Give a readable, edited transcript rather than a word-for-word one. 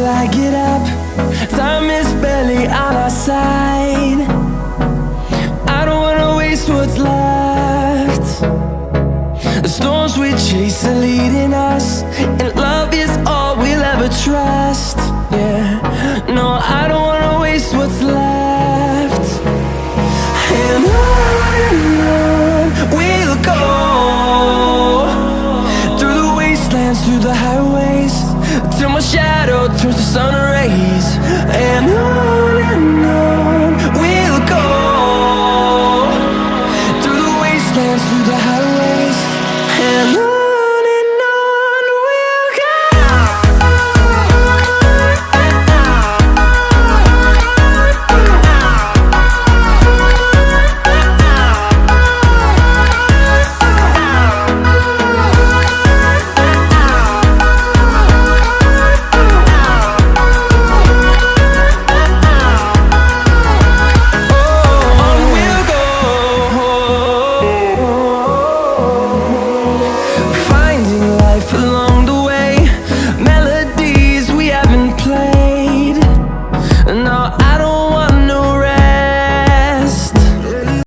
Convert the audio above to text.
till I get up. Time is barely on our side. I don't wanna waste what's left. The storms we chase are leading us, and love is all we'll ever trust. Yeah, no, I don't wanna waste what's left. And on we'll go, through the wastelands, through the highways, till my shadow turns to sun rays. And